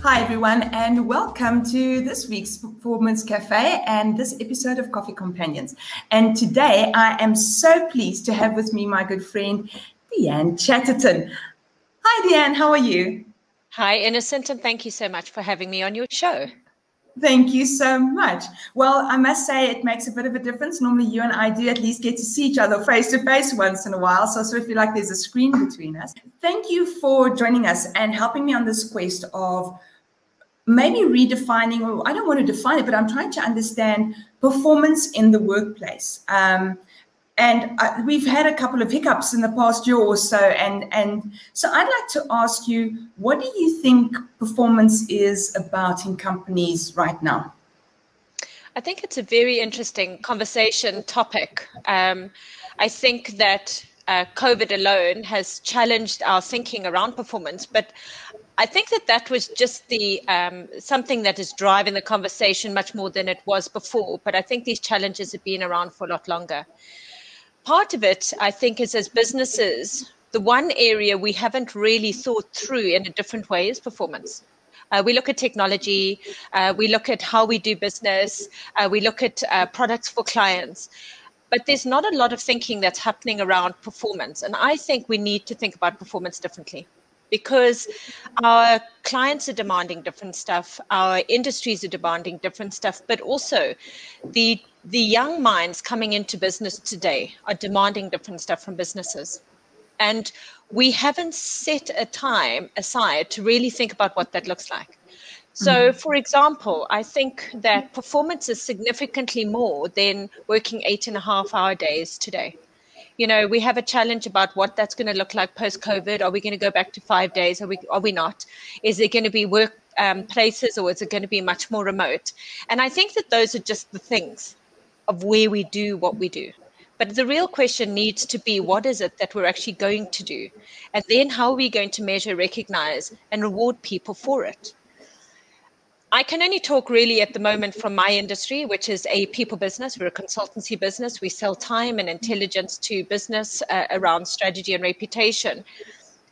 Hi, everyone, and welcome to this week's Performance Cafe and this episode of Coffee Companions. And today I am so pleased to have with me my good friend, Deanne Chatterton. Hi, Deanne, how are you? Hi, Innocent, and thank you so much for having me on your show. Thank you so much. Well, I must say it makes a bit of a difference. Normally you and I do at least get to see each other face to face once in a while. So I sort of feel like there's a screen between us. Thank you for joining us and helping me on this quest of maybe redefining, or I don't want to define it, but I'm trying to understand performance in the workplace. We've had a couple of hiccups in the past year or so. And so I'd like to ask you, what do you think performance is about in companies right now? I think it's a very interesting conversation topic. I think that COVID alone has challenged our thinking around performance, but I think that was just the something that is driving the conversation much more than it was before. But I think these challenges have been around for a lot longer. Part of it, I think, is as businesses, the one area we haven't really thought through in a different way is performance. We look at technology, we look at how we do business, we look at products for clients, but there's not a lot of thinking that's happening around performance. And I think we need to think about performance differently because our clients are demanding different stuff, our industries are demanding different stuff, but also the young minds coming into business today are demanding different stuff from businesses. And we haven't set a time aside to really think about what that looks like. So, for example, I think that performance is significantly more than working 8.5-hour days today. You know, we have a challenge about what that's going to look like post-COVID. Are we going to go back to 5 days? Are we not? Is it going to be work places, or is it going to be much more remote? And I think that those are just the things of where we do what we do. But the real question needs to be, what is it that we're actually going to do? And then how are we going to measure, recognize, and reward people for it? I can only talk really at the moment from my industry, which is a people business. We're a consultancy business. We sell time and intelligence to business around strategy and reputation.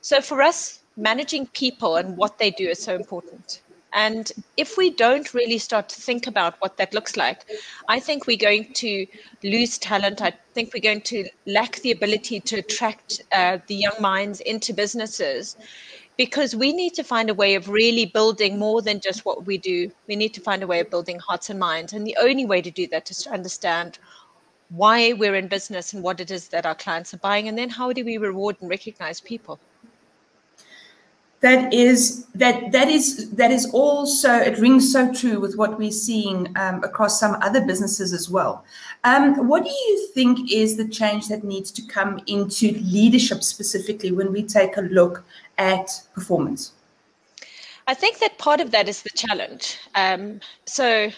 So for us, managing people and what they do is so important. And if we don't really start to think about what that looks like, I think we're going to lose talent. I think we're going to lack the ability to attract the young minds into businesses, because we need to find a way of really building more than just what we do. We need to find a way of building hearts and minds. And the only way to do that is to understand why we're in business and what it is that our clients are buying. And then how do we reward and recognize people? That is also, it rings so true with what we're seeing across some other businesses as well. What do you think is the change that needs to come into leadership specifically when we take a look at performance? I think that part of that is the challenge. So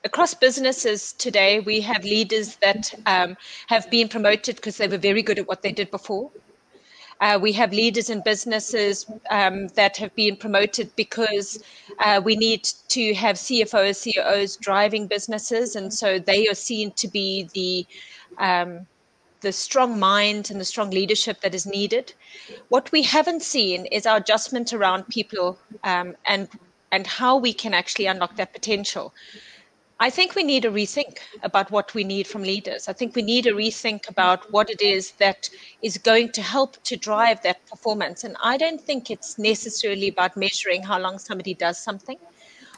across businesses today, we have leaders that have been promoted because they were very good at what they did before. We have leaders in businesses that have been promoted because we need to have CFOs, CEOs driving businesses. And so they are seen to be the strong mind and the strong leadership that is needed. What we haven't seen is our adjustment around people and how we can actually unlock that potential. I think we need a rethink about what we need from leaders. I think we need a rethink about what it is that is going to help to drive that performance. And I don't think it's necessarily about measuring how long somebody does something,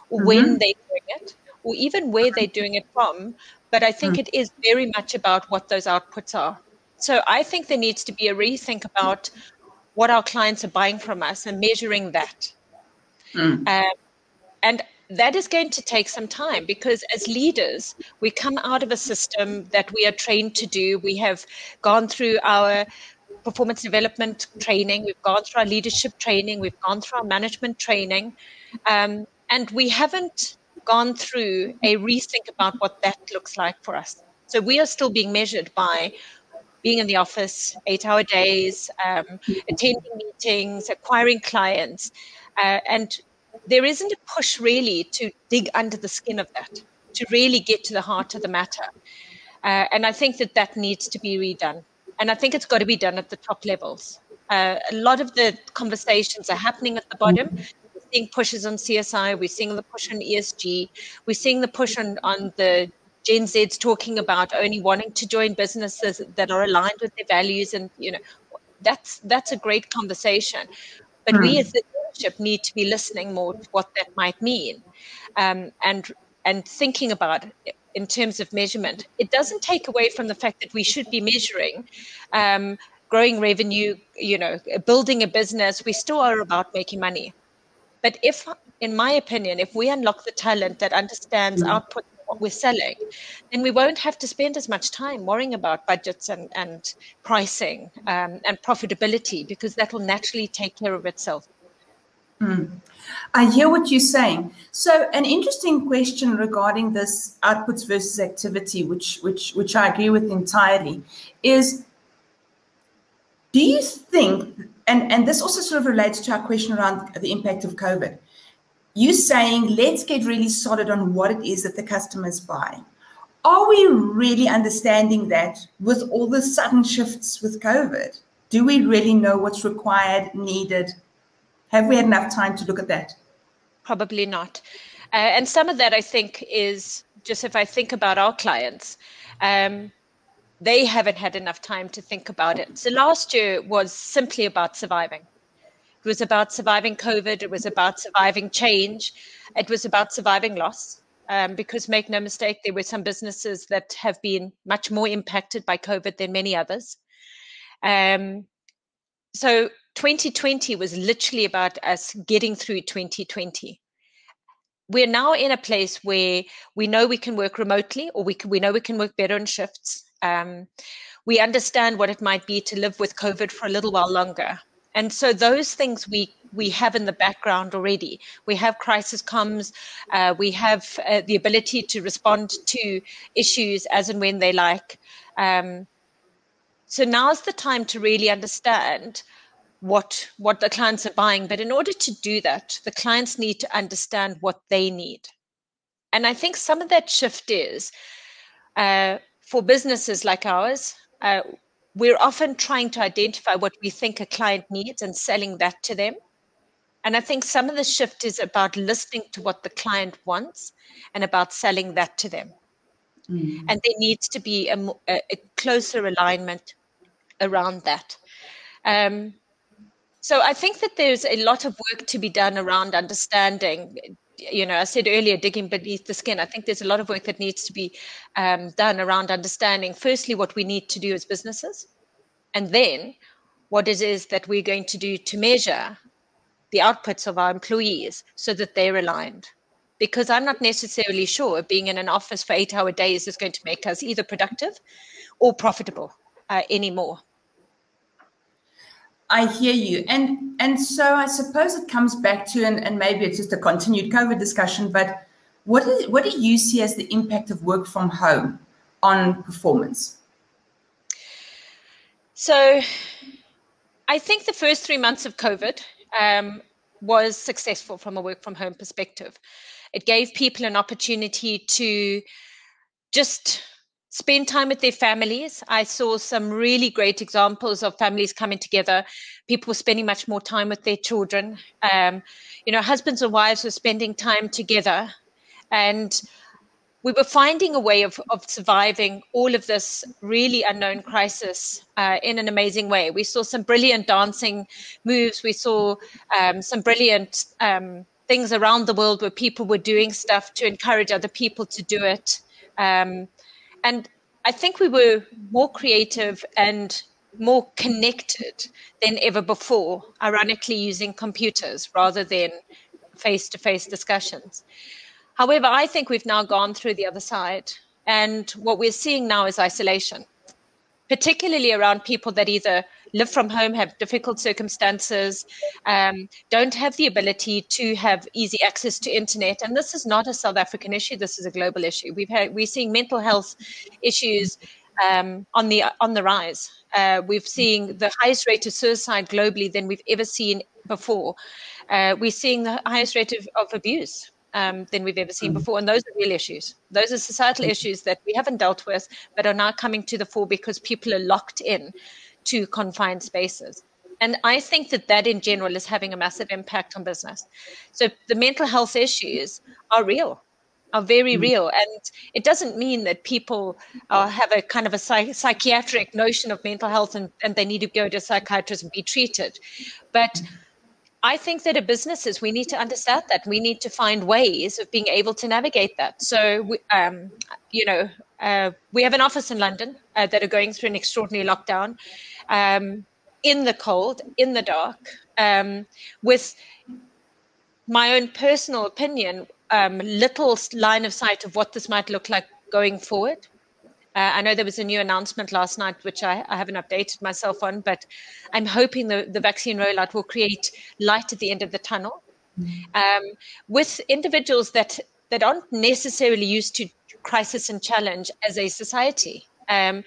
or when they're doing it, or even where they're doing it from. But I think it is very much about what those outputs are. So I think there needs to be a rethink about what our clients are buying from us and measuring that. And that is going to take some time, because as leaders, we come out of a system that we are trained to do. We have gone through our performance development training. We've gone through our leadership training. We've gone through our management training. And we haven't gone through a rethink about what that looks like for us. So we are still being measured by being in the office, 8-hour days, attending meetings, acquiring clients, and there isn't a push really to dig under the skin of that, to really get to the heart of the matter. And I think that needs to be redone. And I think it's got to be done at the top levels. A lot of the conversations are happening at the bottom. seeing pushes on CSI, we're seeing the push on ESG, we're seeing the push on the Gen Z's talking about only wanting to join businesses that are aligned with their values, and that's a great conversation. But we as the leadership need to be listening more to what that might mean, and thinking about it in terms of measurement. It doesn't take away from the fact that we should be measuring growing revenue, building a business. We still are about making money. But if, in my opinion, if we unlock the talent that understands output, what we're selling, then we won't have to spend as much time worrying about budgets and pricing and profitability, because that will naturally take care of itself. I hear what you're saying. So an interesting question regarding this outputs versus activity, which I agree with entirely, is, do you think, and this also sort of relates to our question around the impact of COVID, you saying, let's get really solid on what it is that the customers buy. Are we really understanding that with all the sudden shifts with COVID? Do we really know what's required, needed? Have we had enough time to look at that? Probably not. And some of that, I think, is just, if I think about our clients, they haven't had enough time to think about it. So last year was simply about surviving. It was about surviving COVID. It was about surviving change. It was about surviving loss. Because make no mistake, there were some businesses that have been much more impacted by COVID than many others. So 2020 was literally about us getting through 2020. We're now in a place where we know we can work remotely, or we know we can work better in shifts. We understand what it might be to live with COVID for a little while longer. And so those things we have in the background already. We have crisis comms. We have the ability to respond to issues as and when they like. So now's the time to really understand what the clients are buying. But in order to do that, the clients need to understand what they need. And I think some of that shift is, for businesses like ours, we're often trying to identify what we think a client needs and selling that to them. And I think some of the shift is about listening to what the client wants and about selling that to them. And there needs to be a closer alignment around that. So I think that there's a lot of work to be done around understanding. I said earlier, digging beneath the skin. I think there's a lot of work that needs to be done around understanding, firstly, what we need to do as businesses, and then what it is that we're going to do to measure the outputs of our employees so that they're aligned. Because I'm not necessarily sure being in an office for 8-hour days is going to make us either productive or profitable anymore. I hear you. And so I suppose it comes back to, and maybe it's just a continued COVID discussion, but what do you see as the impact of work from home on performance? So I think the first 3 months of COVID was successful from a work from home perspective. It gave people an opportunity to just spend time with their families. I saw some really great examples of families coming together. People were spending much more time with their children. Husbands and wives were spending time together. And we were finding a way of surviving all of this really unknown crisis in an amazing way. We saw some brilliant dancing moves. We saw some brilliant things around the world where people were doing stuff to encourage other people to do it. And I think we were more creative and more connected than ever before, ironically using computers rather than face-to-face discussions. However, I think we've now gone through the other side. And what we're seeing now is isolation, particularly around people that either live from home, have difficult circumstances, don't have the ability to have easy access to internet. And this is not a South African issue. This is a global issue. We're seeing mental health issues on the rise. We've seen the highest rate of suicide globally than we've ever seen before. We're seeing the highest rate of abuse than we've ever seen before. And those are real issues. Those are societal issues that we haven't dealt with, but are now coming to the fore because people are locked in to confined spaces. And I think that in general is having a massive impact on business. So the mental health issues are real, are very real. And it doesn't mean that people have a kind of a psychiatric notion of mental health and they need to go to a psychiatrist and be treated. But I think that as businesses, we need to understand that. We need to find ways of being able to navigate that. So, we have an office in London that are going through an extraordinary lockdown, in the cold, in the dark, with my own personal opinion, little line of sight of what this might look like going forward. I know there was a new announcement last night, which I haven't updated myself on, but I'm hoping the vaccine rollout will create light at the end of the tunnel, with individuals that aren't necessarily used to crisis and challenge as a society. And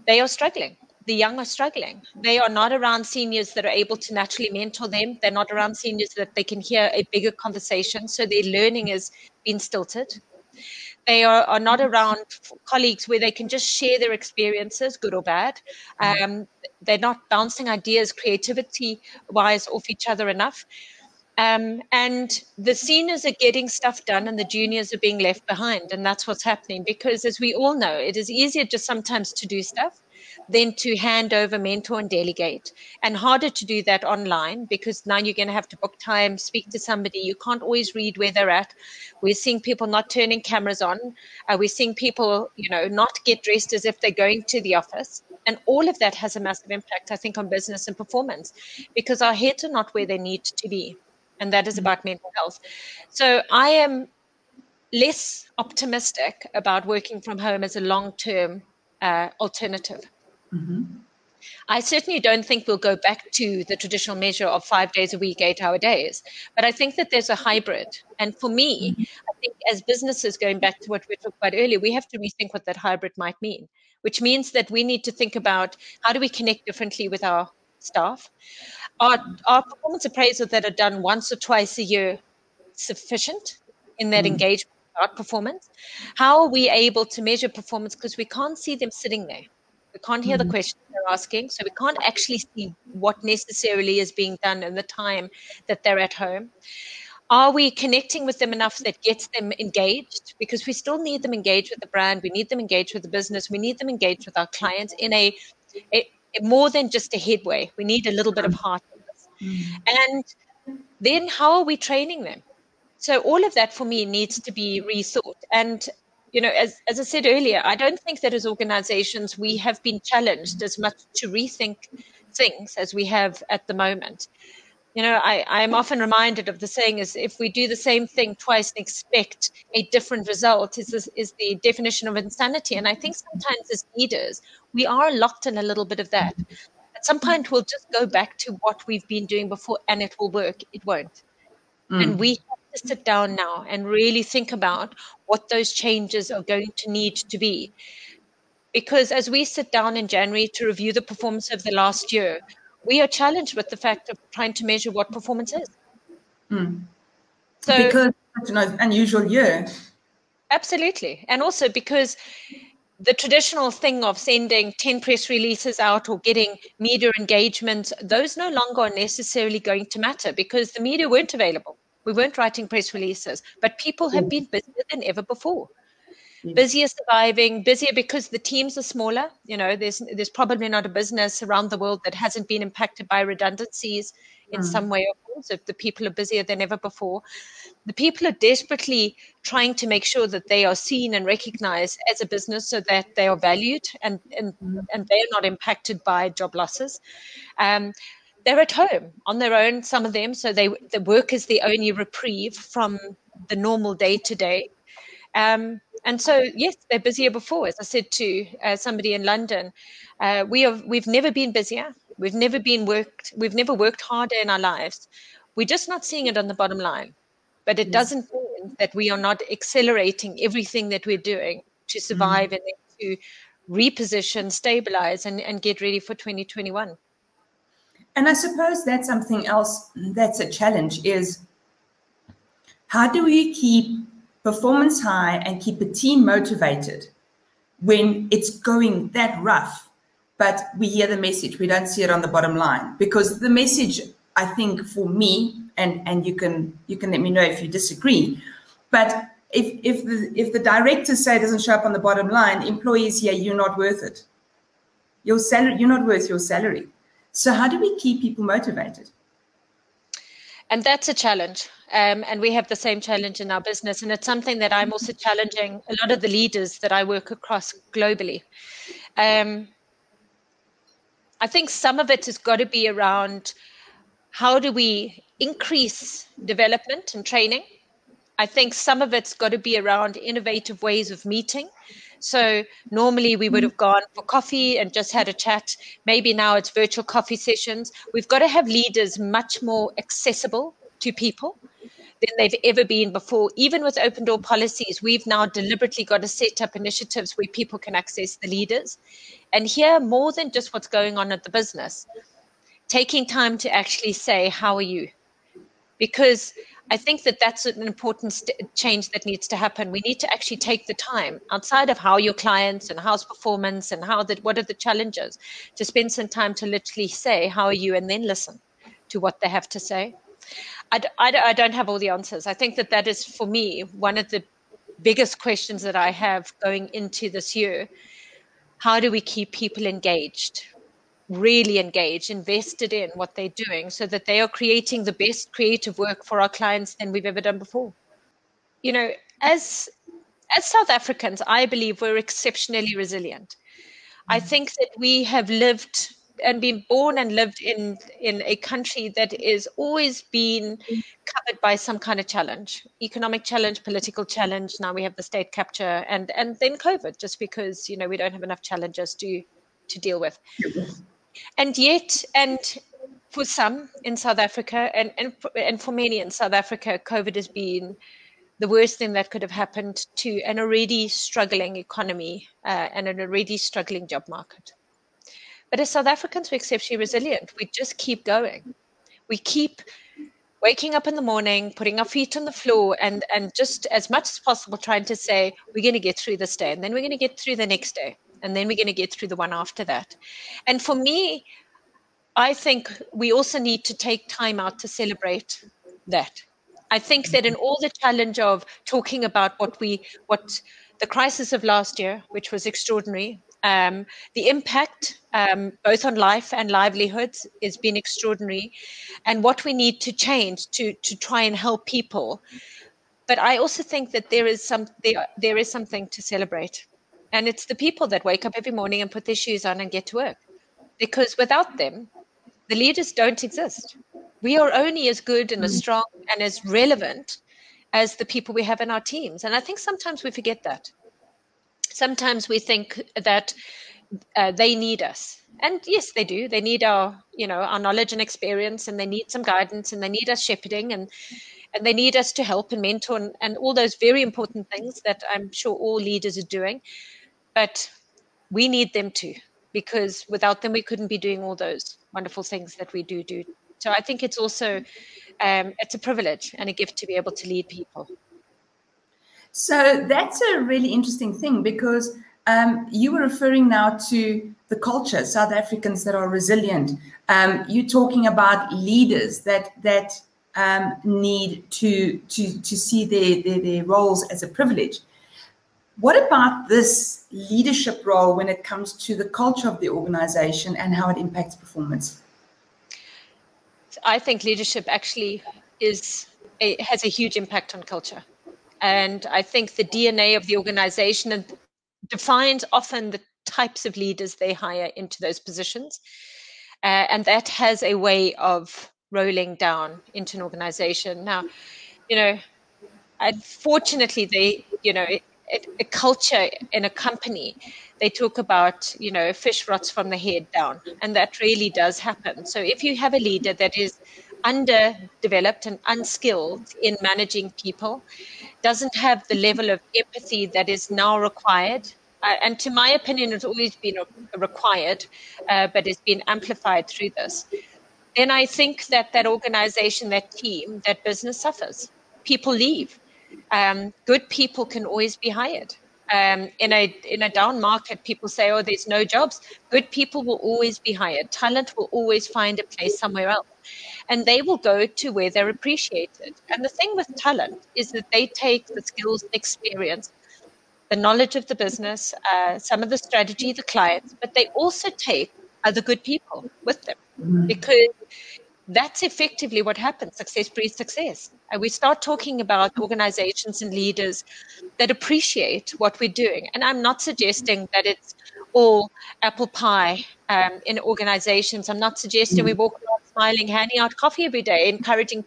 they are struggling. The young are struggling. They are not around seniors that are able to naturally mentor them. They're not around seniors that they can hear a bigger conversation. So their learning has been stilted. They are not around colleagues where they can just share their experiences, good or bad. They're not bouncing ideas creativity-wise off each other enough. And the seniors are getting stuff done and the juniors are being left behind. And that's what's happening, because as we all know, it is easier just sometimes to do stuff than to hand over, mentor and delegate, and harder to do that online, because now you're going to have to book time, speak to somebody. You can't always read where they're at. We're seeing people not turning cameras on. We're seeing people, not get dressed as if they're going to the office. And all of that has a massive impact, I think, on business and performance, because our heads are not where they need to be. And that is about mental health. So I am less optimistic about working from home as a long-term alternative. I certainly don't think we'll go back to the traditional measure of 5 days a week, 8-hour days. But I think that there's a hybrid. And for me, I think as businesses, going back to what we talked about earlier, we have to rethink what that hybrid might mean, which means that we need to think about how do we connect differently with our staff. Are performance appraisals that are done once or twice a year sufficient in that engagement about performance? How are we able to measure performance? Because we can't see them sitting there. We can't hear the questions they're asking. So we can't actually see what necessarily is being done in the time that they're at home. Are we connecting with them enough that gets them engaged? Because we still need them engaged with the brand. We need them engaged with the business. We need them engaged with our clients in a more than just a headway. We need a little bit of heart in this. And then how are we training them? So all of that for me needs to be rethought. And, as I said earlier, I don't think that as organizations we have been challenged as much to rethink things as we have at the moment. I'm often reminded of the saying is, if we do the same thing twice and expect a different result is the definition of insanity. And I think sometimes as leaders, we are locked in a little bit of that. At some point, we'll just go back to what we've been doing before and it will work. It won't. And we have to sit down now and really think about what those changes are going to need to be. Because as we sit down in January to review the performance of the last year, we are challenged with the fact of trying to measure what performance is. So, because it's an unusual year. Absolutely. And also because the traditional thing of sending 10 press releases out or getting media engagement, those no longer are necessarily going to matter because the media weren't available. We weren't writing press releases, but people have been busier than ever before. Busier surviving, busier because the teams are smaller. There's probably not a business around the world that hasn't been impacted by redundancies in some way or form. So the people are busier than ever before. The people are desperately trying to make sure that they are seen and recognized as a business so that they are valued and they're not impacted by job losses. They're at home on their own, some of them. So the work is the only reprieve from the normal day to day. And so, yes, they're busier before. As I said to somebody in London, we've never been busier. We've never worked harder in our lives. We're just not seeing it on the bottom line. But it doesn't mean that we are not accelerating everything that we're doing to survive and to reposition, stabilize, and get ready for 2021. And I suppose that's something else that's a challenge is how do we keep performance high and keep a team motivated when it's going that rough? but we hear the message. We don't see it on the bottom line, because the message, I think, for me, and you can let me know if you disagree, but if the directors say it doesn't show up on the bottom line, employees hear, you're not worth it. Your salary, you're not worth your salary. So how do we keep people motivated? And that's a challenge. And we have the same challenge in our business. And it's something that I'm also challenging a lot of the leaders that I work across globally. I think some of it has got to be around how do we increase development and training. I think some of it's got to be around innovative ways of meeting. So normally we would have gone for coffee and just had a chat. Maybe now it's virtual coffee sessions. We've got to have leaders much more accessible to people than they've ever been before. Even with open door policies, we've now deliberately got to set up initiatives where people can access the leaders and hear more than just what's going on at the business. Taking time to actually say, how are you? Because I think that that's an important change that needs to happen. We need to actually take the time outside of how your clients and how's performance and what are the challenges, to spend some time to literally say, how are you? And then listen to what they have to say. I don't have all the answers. I think that is, for me, one of the biggest questions that I have going into this year. How do we keep people engaged? Really engaged, invested in what they're doing, so that they are creating the best creative work for our clients than we've ever done before. You know, as South Africans, I believe we're exceptionally resilient. I think that we have lived and been born and lived in a country that is always been covered by some kind of challenge, economic challenge, political challenge. Now we have the state capture and then COVID, just because, you know, we don't have enough challenges to deal with. And yet, and for some in South Africa, and for many in South Africa, COVID has been the worst thing that could have happened to an already struggling economy and an already struggling job market. But as South Africans, we're exceptionally resilient. We just keep going. We keep waking up in the morning, putting our feet on the floor, and just as much as possible trying to say, we're going to get through this day, and then we're going to get through the next day, and then we're going to get through the one after that. And for me, I think we also need to take time out to celebrate that. I think that in all the challenge of talking about what the crisis of last year, which was extraordinary, the impact both on life and livelihoods has been extraordinary, and what we need to change to try and help people. But I also think that there is something to celebrate, and it's the people that wake up every morning and put their shoes on and get to work, because without them, the leaders don't exist. We are only as good and as strong and as relevant as the people we have in our teams. And I think sometimes we forget that. Sometimes we think that they need us. And yes, they do. They need our knowledge and experience, and they need some guidance, and they need us shepherding, and they need us to help and mentor and all those very important things that I'm sure all leaders are doing. But we need them too, because without them, we couldn't be doing all those wonderful things that we do. So I think it's also, it's a privilege and a gift to be able to lead people. So that's a really interesting thing, because you were referring now to the culture, South Africans that are resilient. You're talking about leaders that need to see their roles as a privilege. What about this leadership role when it comes to the culture of the organization and how it impacts performance? I think leadership actually has a huge impact on culture. And I think the DNA of the organization defines often the types of leaders they hire into those positions. And that has a way of rolling down into an organization. Now, unfortunately, a culture in a company, they talk about, fish rots from the head down, and that really does happen. So if you have a leader that is underdeveloped and unskilled in managing people, doesn't have the level of empathy that is now required, and to my opinion, it's always been required, but it's been amplified through this, then I think that organization, that team, that business suffers. People leave. Good people can always be hired. in a down market, people say, oh, there's no jobs. Good people will always be hired. Talent will always find a place somewhere else. And they will go to where they're appreciated. And the thing with talent is that they take the skills and experience, the knowledge of the business, some of the strategy, the clients, but they also take other good people with them, because that's effectively what happens. Success breeds success. And we start talking about organizations and leaders that appreciate what we're doing. And I'm not suggesting that it's all apple pie in organizations. I'm not suggesting we walk around smiling, handing out coffee every day, encouraging,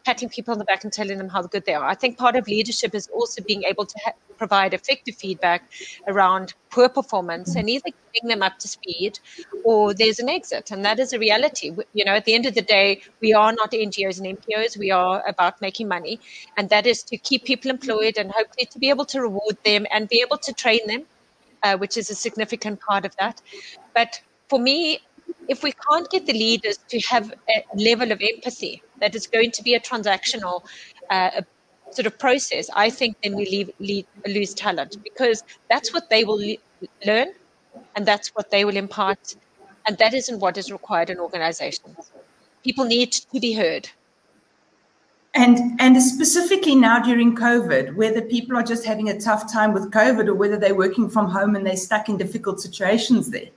patting people on the back and telling them how good they are. I think part of leadership is also being able to provide effective feedback around poor performance and either getting them up to speed or there's an exit. And that is a reality. At the end of the day, we are not NGOs and NPOs. We are about making money. And that is to keep people employed and hopefully to be able to reward them and be able to train them, which is a significant part of that. But for me, if we can't get the leaders to have a level of empathy that is going to be a transactional sort of process, I think then we lose talent, because that's what they will learn and that's what they will impart. And that isn't what is required in organizations. People need to be heard. And specifically now during COVID, whether people are just having a tough time with COVID or whether they're working from home and they're stuck in difficult situations there,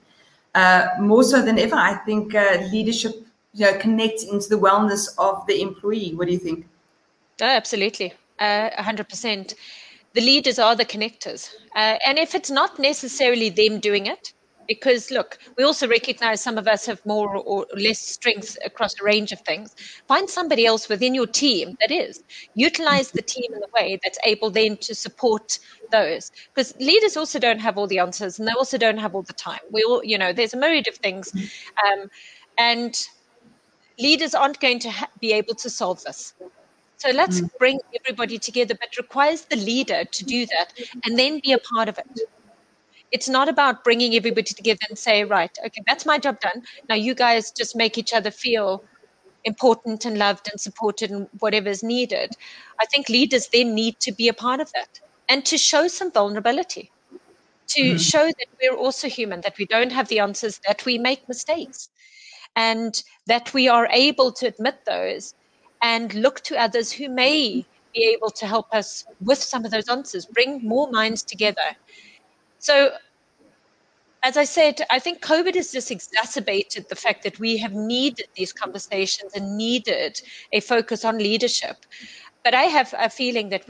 more so than ever, I think leadership connects into the wellness of the employee. What do you think? Oh, absolutely, 100%. The leaders are the connectors. And if it's not necessarily them doing it, because look, we also recognize some of us have more or less strength across a range of things. Find somebody else within your team that is. Utilize the team in a way that's able then to support those. Because leaders also don't have all the answers and they also don't have all the time. We all, there's a myriad of things. And leaders aren't going to be able to solve this. So let's bring everybody together, but it requires the leader to do that and then be a part of it. It's not about bringing everybody together and say, right, okay, that's my job done. Now you guys just make each other feel important and loved and supported and whatever is needed. I think leaders then need to be a part of that and to show some vulnerability, to show that we're also human, that we don't have the answers, that we make mistakes, and that we are able to admit those and look to others who may be able to help us with some of those answers, bring more minds together. So, as I said, I think COVID has just exacerbated the fact that we have needed these conversations and needed a focus on leadership. But I have a feeling that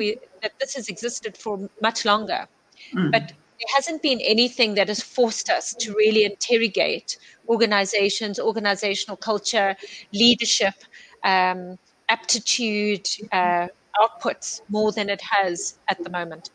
this has existed for much longer. But there hasn't been anything that has forced us to really interrogate organizations, organizational culture, leadership, aptitude, outputs more than it has at the moment.